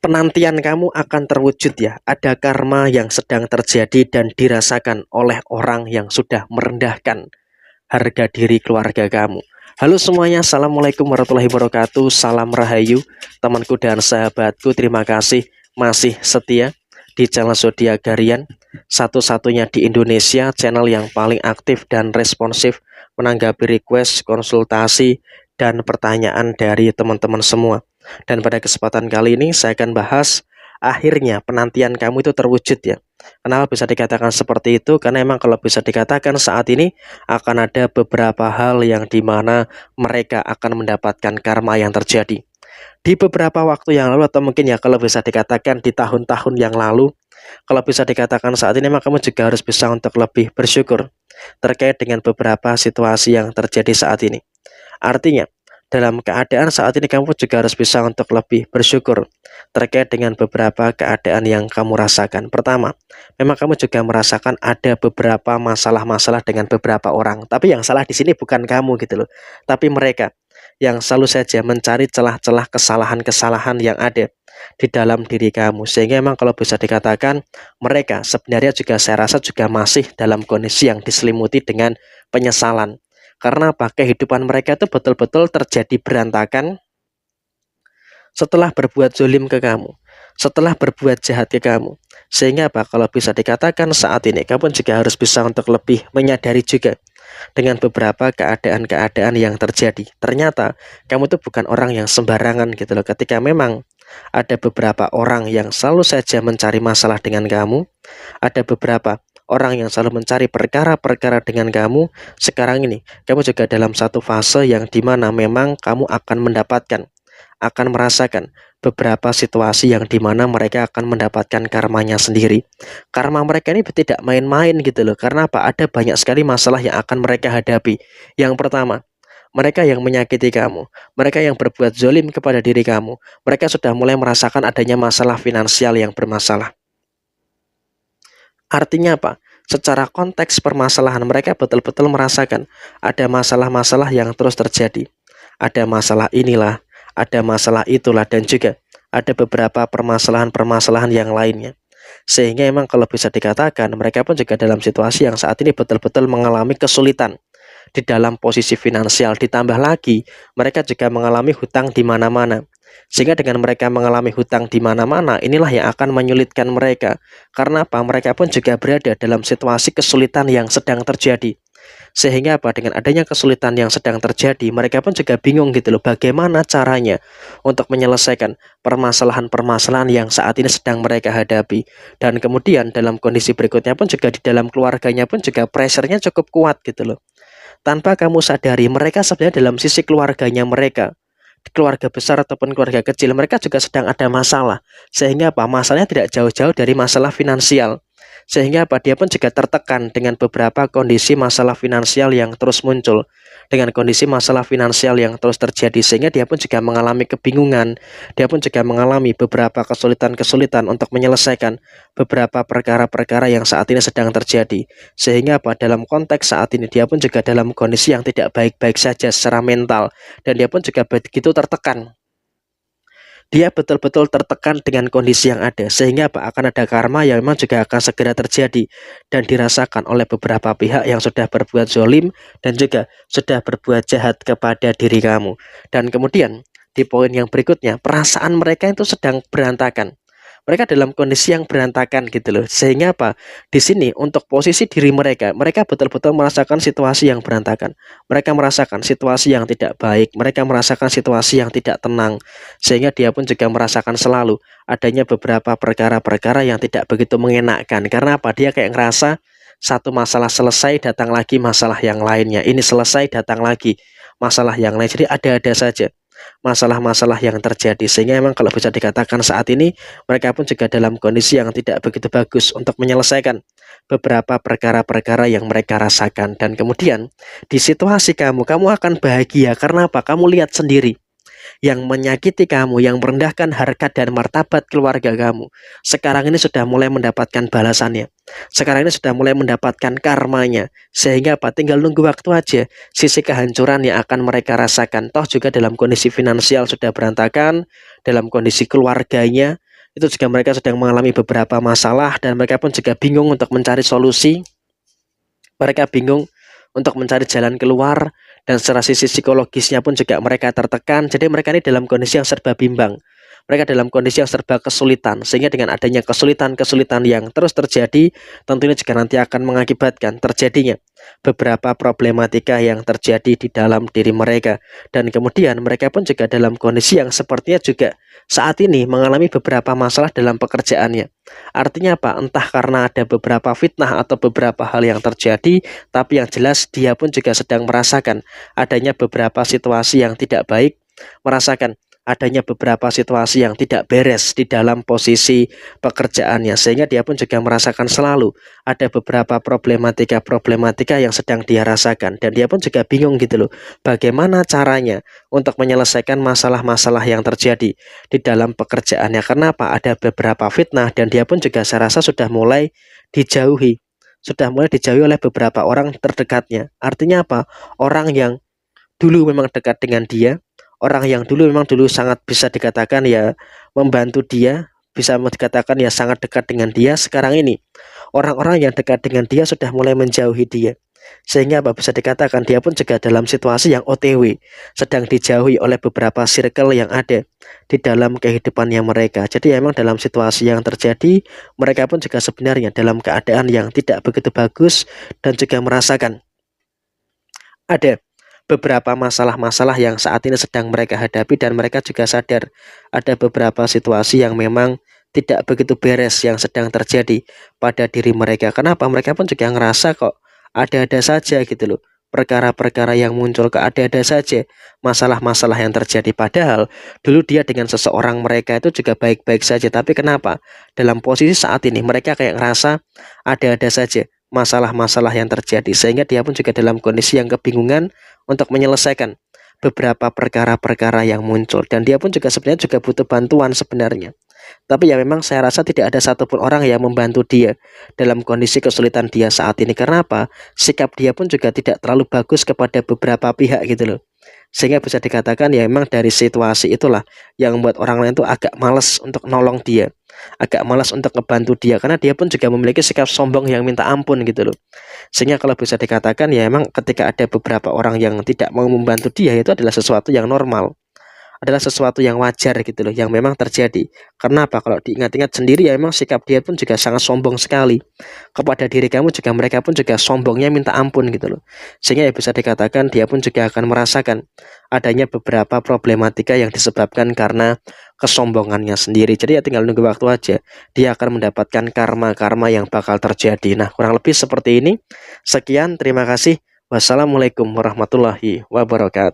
penantian kamu akan terwujud ya. Ada karma yang sedang terjadi dan dirasakan oleh orang yang sudah merendahkan harga diri keluarga kamu. Halo semuanya, Assalamualaikum warahmatullahi wabarakatuh. Salam Rahayu, temanku dan sahabatku. Terima kasih masih setia di channel Zodiak Harian, satu-satunya di Indonesia channel yang paling aktif dan responsif menanggapi request, konsultasi, dan pertanyaan dari teman-teman semua. Dan pada kesempatan kali ini saya akan bahas akhirnya penantian kamu itu terwujud ya. Kenapa bisa dikatakan seperti itu? Karena emang kalau bisa dikatakan saat ini akan ada beberapa hal yang dimana mereka akan mendapatkan karma yang terjadi di beberapa waktu yang lalu, atau mungkin ya kalau bisa dikatakan di tahun-tahun yang lalu. Kalau bisa dikatakan saat ini memang kamu juga harus bisa untuk lebih bersyukur terkait dengan beberapa situasi yang terjadi saat ini. Artinya dalam keadaan saat ini kamu juga harus bisa untuk lebih bersyukur terkait dengan beberapa keadaan yang kamu rasakan. Pertama, memang kamu juga merasakan ada beberapa masalah-masalah dengan beberapa orang. Tapi yang salah di sini bukan kamu gitu loh, tapi mereka yang selalu saja mencari celah-celah kesalahan-kesalahan yang ada di dalam diri kamu. Sehingga memang kalau bisa dikatakan mereka sebenarnya juga saya rasa juga masih dalam kondisi yang diselimuti dengan penyesalan. Karena apa? Kehidupan mereka itu betul-betul terjadi berantakan setelah berbuat zolim ke kamu, setelah berbuat jahat ke kamu. Sehingga apa? Kalau bisa dikatakan saat ini kamu juga harus bisa untuk lebih menyadari juga dengan beberapa keadaan-keadaan yang terjadi. Ternyata kamu tuh bukan orang yang sembarangan gitu loh. Ketika memang ada beberapa orang yang selalu saja mencari masalah dengan kamu, ada beberapa orang yang selalu mencari perkara-perkara dengan kamu. Sekarang ini kamu juga dalam satu fase yang dimana memang kamu akan mendapatkan, akan merasakan beberapa situasi yang dimana mereka akan mendapatkan karmanya sendiri. Karma mereka ini tidak main-main gitu loh. Karena apa? Ada banyak sekali masalah yang akan mereka hadapi. Yang pertama, mereka yang menyakiti kamu, mereka yang berbuat zolim kepada diri kamu, mereka sudah mulai merasakan adanya masalah finansial yang bermasalah. Artinya apa? Secara konteks permasalahan mereka betul-betul merasakan ada masalah-masalah yang terus terjadi. Ada masalah inilah, ada masalah itulah, dan juga ada beberapa permasalahan-permasalahan yang lainnya. Sehingga emang kalau bisa dikatakan mereka pun juga dalam situasi yang saat ini betul-betul mengalami kesulitan di dalam posisi finansial. Ditambah lagi mereka juga mengalami hutang di mana-mana. Sehingga dengan mereka mengalami hutang di mana-mana, inilah yang akan menyulitkan mereka. Karena apa? Mereka pun juga berada dalam situasi kesulitan yang sedang terjadi. Sehingga apa? Dengan adanya kesulitan yang sedang terjadi, mereka pun juga bingung gitu loh, bagaimana caranya untuk menyelesaikan permasalahan-permasalahan yang saat ini sedang mereka hadapi. Dan kemudian dalam kondisi berikutnya pun juga di dalam keluarganya pun juga pressure-nya cukup kuat gitu loh. Tanpa kamu sadari, mereka sebenarnya dalam sisi keluarganya mereka, keluarga besar ataupun keluarga kecil, mereka juga sedang ada masalah. Sehingga apa? Masalahnya tidak jauh-jauh dari masalah finansial. Sehingga apa? Dia pun juga tertekan dengan beberapa kondisi masalah finansial yang terus muncul, dengan kondisi masalah finansial yang terus terjadi. Sehingga dia pun juga mengalami kebingungan, dia pun juga mengalami beberapa kesulitan-kesulitan untuk menyelesaikan beberapa perkara-perkara yang saat ini sedang terjadi. Sehingga apa? Dalam konteks saat ini dia pun juga dalam kondisi yang tidak baik-baik saja secara mental, dan dia pun juga begitu tertekan. Dia betul-betul tertekan dengan kondisi yang ada. Sehingga apa? Akan ada karma yang memang juga akan segera terjadi dan dirasakan oleh beberapa pihak yang sudah berbuat zolim dan juga sudah berbuat jahat kepada diri kamu. Dan kemudian di poin yang berikutnya, perasaan mereka itu sedang berantakan. Mereka dalam kondisi yang berantakan gitu loh. Sehingga apa? Di sini untuk posisi diri mereka, mereka betul-betul merasakan situasi yang berantakan. Mereka merasakan situasi yang tidak baik, mereka merasakan situasi yang tidak tenang. Sehingga dia pun juga merasakan selalu adanya beberapa perkara-perkara yang tidak begitu mengenakkan. Karena apa? Dia kayak ngerasa satu masalah selesai, datang lagi masalah yang lainnya. Ini selesai, datang lagi masalah yang lain. Jadi ada-ada saja masalah-masalah yang terjadi. Sehingga memang kalau bisa dikatakan saat ini mereka pun juga dalam kondisi yang tidak begitu bagus untuk menyelesaikan beberapa perkara-perkara yang mereka rasakan. Dan kemudian di situasi kamu akan bahagia. Karena apa? Kamu lihat sendiri, yang menyakiti kamu, yang merendahkan harkat dan martabat keluarga kamu, sekarang ini sudah mulai mendapatkan balasannya. Sekarang ini sudah mulai mendapatkan karmanya. Sehingga apa? Tinggal nunggu waktu aja sisi kehancuran yang akan mereka rasakan. Toh juga dalam kondisi finansial sudah berantakan, dalam kondisi keluarganya itu juga mereka sedang mengalami beberapa masalah dan mereka pun juga bingung untuk mencari solusi. Mereka bingung untuk mencari jalan keluar dan secara sisi psikologisnya pun juga mereka tertekan. Jadi mereka ini dalam kondisi yang serba bimbang. Mereka dalam kondisi yang serba kesulitan, sehingga dengan adanya kesulitan-kesulitan yang terus terjadi, tentunya juga nanti akan mengakibatkan terjadinya beberapa problematika yang terjadi di dalam diri mereka. Dan kemudian mereka pun juga dalam kondisi yang sepertinya juga saat ini mengalami beberapa masalah dalam pekerjaannya. Artinya apa? Entah karena ada beberapa fitnah atau beberapa hal yang terjadi, tapi yang jelas dia pun juga sedang merasakan adanya beberapa situasi yang tidak baik, merasakan adanya beberapa situasi yang tidak beres di dalam posisi pekerjaannya, sehingga dia pun juga merasakan selalu ada beberapa problematika yang sedang dia rasakan, dan dia pun juga bingung gitu loh, bagaimana caranya untuk menyelesaikan masalah-masalah yang terjadi di dalam pekerjaannya. Kenapa? Ada beberapa fitnah dan dia pun juga saya rasa sudah mulai dijauhi oleh beberapa orang terdekatnya. Artinya apa? Orang yang dulu memang dekat dengan dia, orang yang dulu sangat bisa dikatakan ya membantu dia, bisa dikatakan ya sangat dekat dengan dia, sekarang ini orang-orang yang dekat dengan dia sudah mulai menjauhi dia. Sehingga apa, bisa dikatakan dia pun juga dalam situasi yang OTW, sedang dijauhi oleh beberapa circle yang ada di dalam kehidupannya mereka. Jadi memang dalam situasi yang terjadi, mereka pun juga sebenarnya dalam keadaan yang tidak begitu bagus dan juga merasakan ada beberapa masalah-masalah yang saat ini sedang mereka hadapi, dan mereka juga sadar ada beberapa situasi yang memang tidak begitu beres yang sedang terjadi pada diri mereka. Kenapa? Mereka pun juga ngerasa kok ada-ada saja gitu loh, perkara-perkara yang muncul, ke ada-ada saja masalah-masalah yang terjadi. Padahal dulu dia dengan seseorang mereka itu juga baik-baik saja, tapi kenapa dalam posisi saat ini mereka kayak ngerasa ada-ada saja masalah-masalah yang terjadi, sehingga dia pun juga dalam kondisi yang kebingungan untuk menyelesaikan beberapa perkara-perkara yang muncul, dan dia pun juga sebenarnya juga butuh bantuan sebenarnya. Tapi ya memang saya rasa tidak ada satupun orang yang membantu dia dalam kondisi kesulitan dia saat ini. Karena apa? Sikap dia pun juga tidak terlalu bagus kepada beberapa pihak gitu loh. Sehingga bisa dikatakan ya memang dari situasi itulah yang membuat orang lain itu agak malas untuk nolong dia, agak malas untuk ngebantu dia, karena dia pun juga memiliki sikap sombong yang minta ampun gitu loh. Sehingga kalau bisa dikatakan ya memang ketika ada beberapa orang yang tidak mau membantu dia, itu adalah sesuatu yang normal, adalah sesuatu yang wajar gitu loh, yang memang terjadi. Karena apa? Kalau diingat-ingat sendiri ya memang sikap dia pun juga sangat sombong sekali kepada diri kamu, juga mereka pun juga sombongnya minta ampun gitu loh. Sehingga ya bisa dikatakan dia pun juga akan merasakan adanya beberapa problematika yang disebabkan karena kesombongannya sendiri. Jadi ya tinggal nunggu waktu aja, dia akan mendapatkan karma-karma yang bakal terjadi. Nah, kurang lebih seperti ini. Sekian, terima kasih. Wassalamualaikum warahmatullahi wabarakatuh.